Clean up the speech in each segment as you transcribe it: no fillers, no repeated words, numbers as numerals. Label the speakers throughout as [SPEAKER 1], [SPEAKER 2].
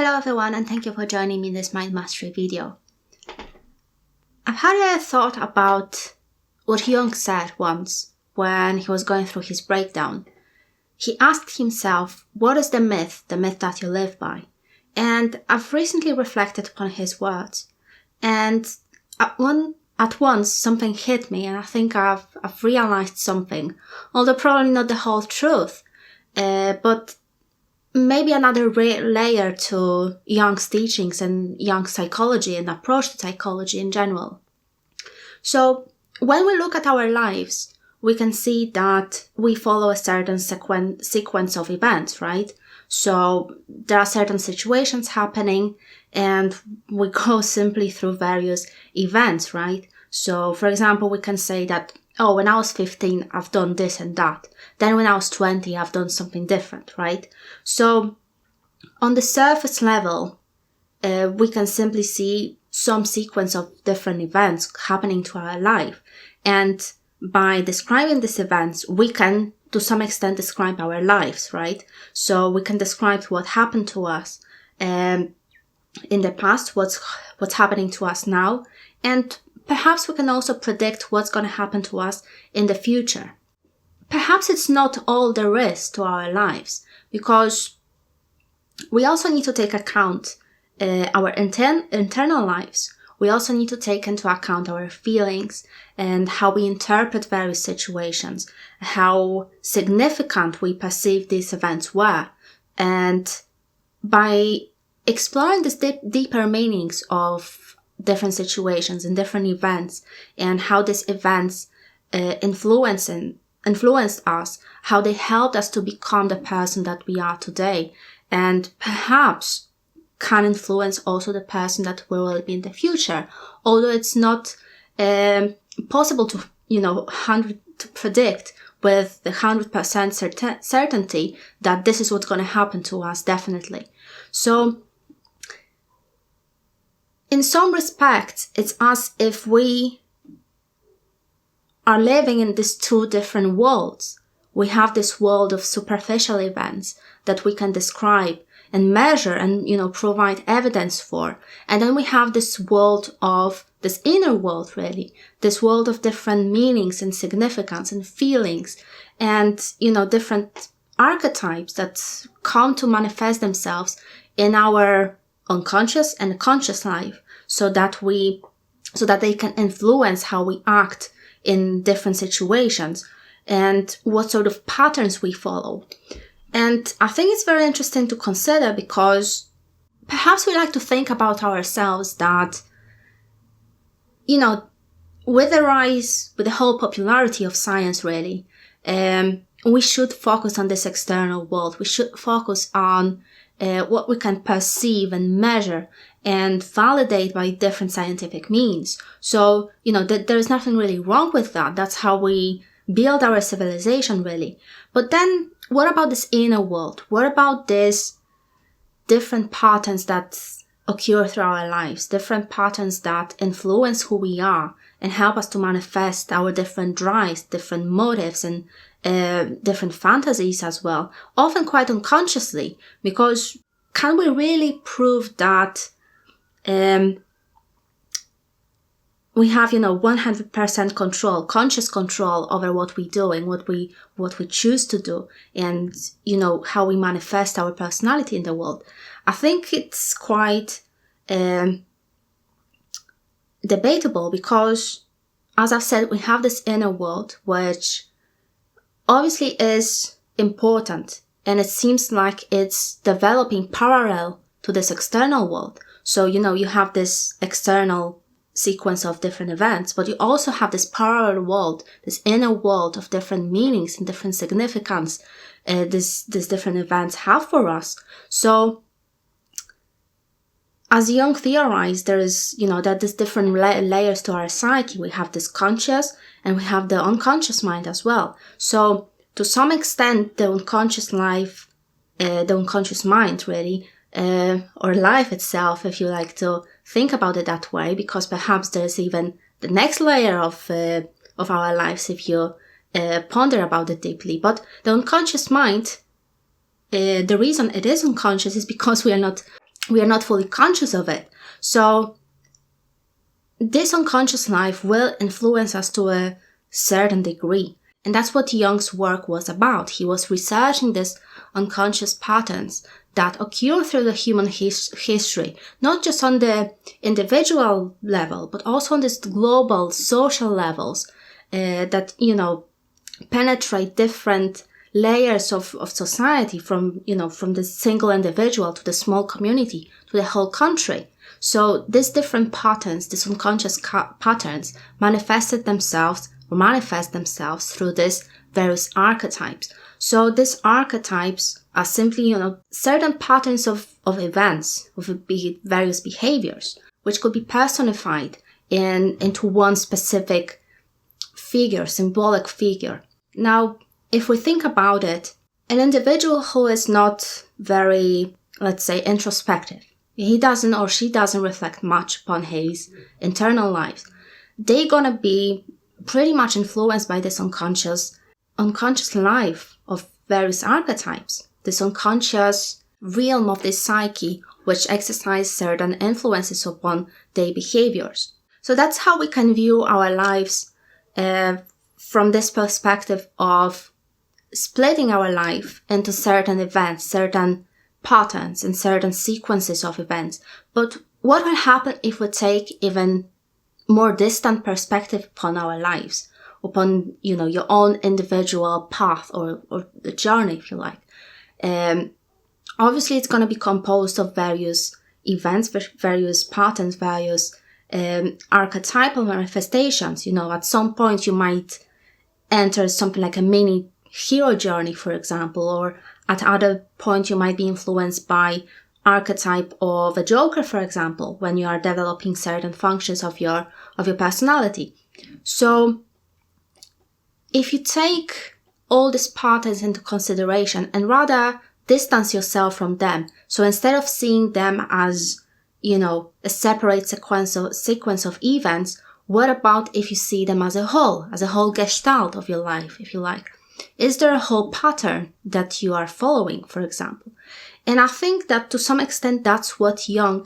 [SPEAKER 1] Hello everyone, and thank you for joining me in this mind mastery video. I've had a thought about what Jung said once when he was going through his breakdown. He asked himself, what is the myth that you live by? And I've recently reflected upon his words, and at once something hit me, and I think I've realized something, although probably not the whole truth, but maybe another layer to Jung's teachings and Jung's psychology and approach to psychology in general. So when we look at our lives, we can see that we follow a certain sequence of events, right? So there are certain situations happening and we go simply through various events, right? So for example, we can say that, oh, when I was 15, I've done this and that. Then when I was 20, I've done something different, right? So on the surface level, we can simply see some sequence of different events happening to our life. And by describing these events, we can, to some extent, describe our lives, right? So we can describe what happened to us in the past, what's happening to us now, and perhaps we can also predict what's going to happen to us in the future. Perhaps it's not all there is to our lives, because we also need to take account our internal lives. We also need to take into account our feelings and how we interpret various situations, how significant we perceive these events were. And by exploring these deeper meanings of different situations and different events, and how these events influenced us, how they helped us to become the person that we are today, and perhaps can influence also the person that we will be in the future. Although it's not possible to, to predict with the 100% certainty that this is what's going to happen to us, definitely. So in some respects, it's as if we are living in these two different worlds. We have this world of superficial events that we can describe and measure and, provide evidence for. And then we have this world of, this inner world really, this world of different meanings and significance and feelings and, different archetypes that come to manifest themselves in our unconscious and conscious life so that they can influence how we act in different situations and what sort of patterns we follow. And I think it's very interesting to consider because perhaps we like to think about ourselves that, with the whole popularity of science really, we should focus on this external world. We should focus on what we can perceive and measure and validate by different scientific means. So, there is nothing really wrong with that. That's how we build our civilization really. But then what about this inner world? What about these different patterns that occur through our lives, different patterns that influence who we are and help us to manifest our different drives, different motives and different fantasies as well, often quite unconsciously, because can we really prove that we have, 100% control, conscious control over what we do and what we choose to do and, how we manifest our personality in the world? I think it's quite debatable because, as I've said, we have this inner world, which obviously is important and it seems like it's developing parallel to this external world. So, you have this external sequence of different events, but you also have this parallel world, this inner world of different meanings and different significance these different events have for us. So as Jung theorized, there is, that there's different layers to our psyche. We have this conscious and we have the unconscious mind as well. So to some extent, the unconscious life, the unconscious mind really, or life itself, if you like to think about it that way, because perhaps there's even the next layer of our lives if you ponder about it deeply. But the unconscious mind, the reason it is unconscious is because we are not we are not fully conscious of it. So this unconscious life will influence us to a certain degree. And that's what Jung's work was about. He was researching these unconscious patterns that occur through the human history, not just on the individual level, but also on this global social levels that, penetrate different layers of society from the single individual to the small community to the whole country. So these different patterns, these unconscious patterns manifest themselves through these various archetypes. So these archetypes are simply, certain patterns of events, of various behaviors, which could be personified into one specific figure, symbolic figure. Now, if we think about it, an individual who is not very, let's say, introspective, he doesn't or she doesn't reflect much upon his internal life, they're gonna be pretty much influenced by this unconscious life of various archetypes, this unconscious realm of the psyche, which exercise certain influences upon their behaviors. So that's how we can view our lives from this perspective of splitting our life into certain events, certain patterns, and certain sequences of events. But what will happen if we take even more distant perspective upon our lives, upon, your own individual path or the journey, if you like? Obviously, it's going to be composed of various events, various patterns, various archetypal manifestations. At some point you might enter something like a mini hero journey, for example, or at other point you might be influenced by archetype of a joker, for example, when you are developing certain functions of your personality. So if you take all these patterns into consideration and rather distance yourself from them, so instead of seeing them as, a separate sequence of events, what about if you see them as a whole gestalt of your life, if you like? Is there a whole pattern that you are following, for example? And I think that to some extent that's what Jung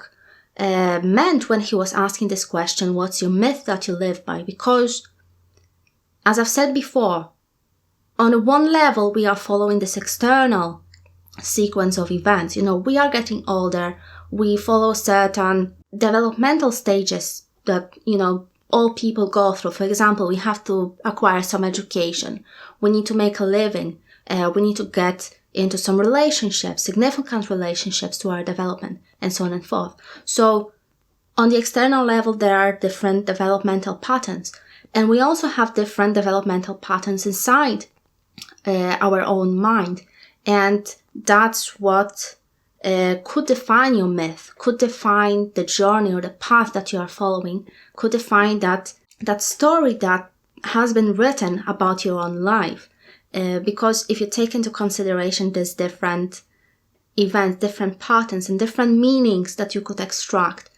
[SPEAKER 1] meant when he was asking this question, what's your myth that you live by? Because, as I've said before, on one level we are following this external sequence of events. We are getting older, we follow certain developmental stages that, all people go through. For example, we have to acquire some education, we need to make a living, we need to get into some relationships, significant relationships to our development, and so on and forth. So on the external level, there are different developmental patterns, and we also have different developmental patterns inside our own mind. And that's what could define your myth, could define the journey or the path that you are following, could define that story that has been written about your own life. Because if you take into consideration these different events, different patterns, and different meanings that you could extract,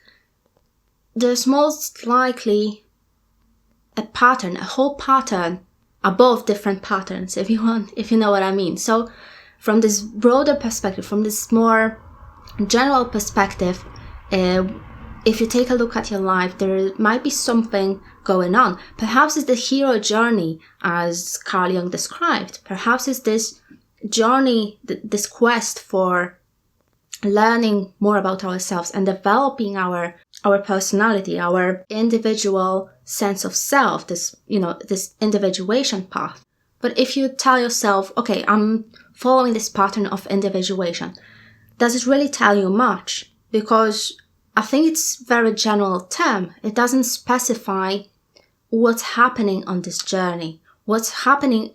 [SPEAKER 1] there's most likely a pattern, a whole pattern above different patterns, if you know what I mean. So from this broader perspective, from this more general perspective, if you take a look at your life, there might be something going on. Perhaps it's the hero journey, as Carl Jung described. Perhaps it's this journey, this quest for learning more about ourselves and developing our personality, our individual sense of self, this individuation path. But if you tell yourself, okay, I'm following this pattern of individuation, does it really tell you much? Because I think it's a very general term. It doesn't specify what's happening on this journey, what's happening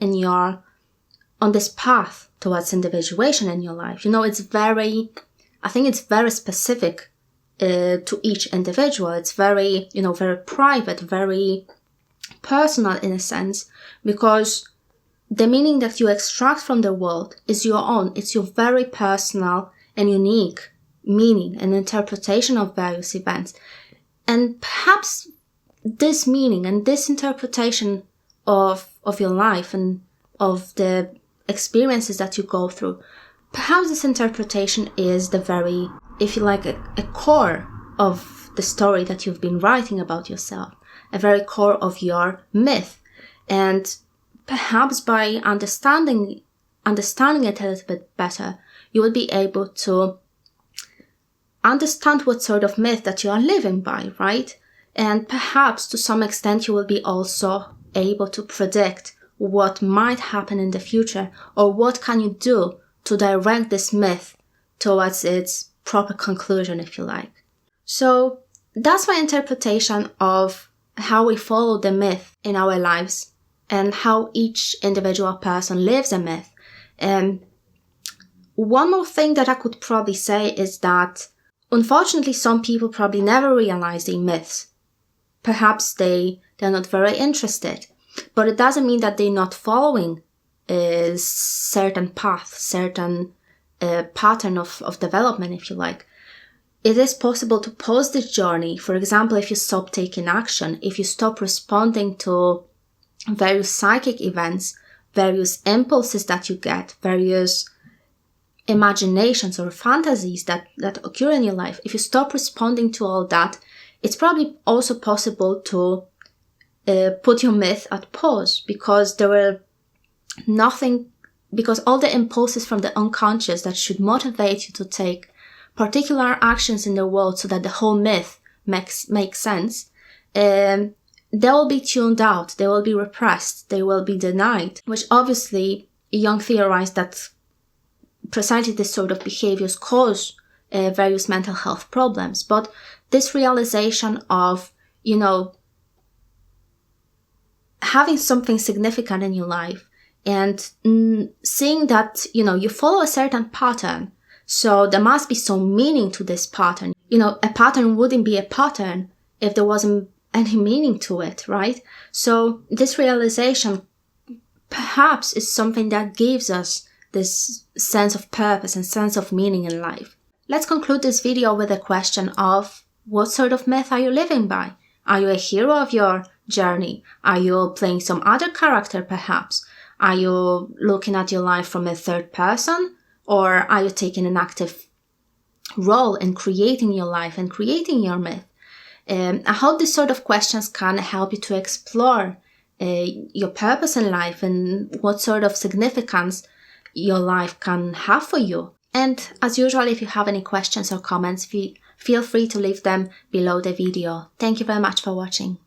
[SPEAKER 1] on this path towards individuation in your life. I think it's very specific to each individual. It's very, very private, very personal in a sense, because the meaning that you extract from the world is your own. It's your very personal and unique meaning and interpretation of various events. And perhaps this meaning and this interpretation of your life and of the experiences that you go through, perhaps this interpretation is the very if you like, a core of the story that you've been writing about yourself, a very core of your myth. And perhaps by understanding it a little bit better, you will be able to understand what sort of myth that you are living by, right? And perhaps to some extent you will be also able to predict what might happen in the future, or what can you do to direct this myth towards its proper conclusion, if you like. So that's my interpretation of how we follow the myth in our lives and how each individual person lives a myth. And one more thing that I could probably say is that unfortunately some people probably never realize the myths. Perhaps they're not very interested, but it doesn't mean that they're not following a certain path, certain pattern of development, if you like. It is possible to pause this journey. For example, if you stop taking action, if you stop responding to various psychic events, various impulses that you get, various imaginations or fantasies that occur in your life, if you stop responding to all that, it's probably also possible to put your myth at pause, because because all the impulses from the unconscious that should motivate you to take particular actions in the world so that the whole myth makes sense, they will be tuned out, they will be repressed, they will be denied, which obviously Jung theorized that precisely this sort of behaviors cause various mental health problems. But this realization of, having something significant in your life and seeing that, you follow a certain pattern, so there must be some meaning to this pattern. A pattern wouldn't be a pattern if there wasn't any meaning to it, right? So this realization perhaps is something that gives us this sense of purpose and sense of meaning in life. Let's conclude this video with a question of, what sort of myth are you living by? Are you a hero of your journey? Are you playing some other character perhaps? Are you looking at your life from a third person? Or are you taking an active role in creating your life and creating your myth? I hope these sort of questions can help you to explore your purpose in life and what sort of significance your life can have for you. And as usual, if you have any questions or comments, feel free to leave them below the video. Thank you very much for watching.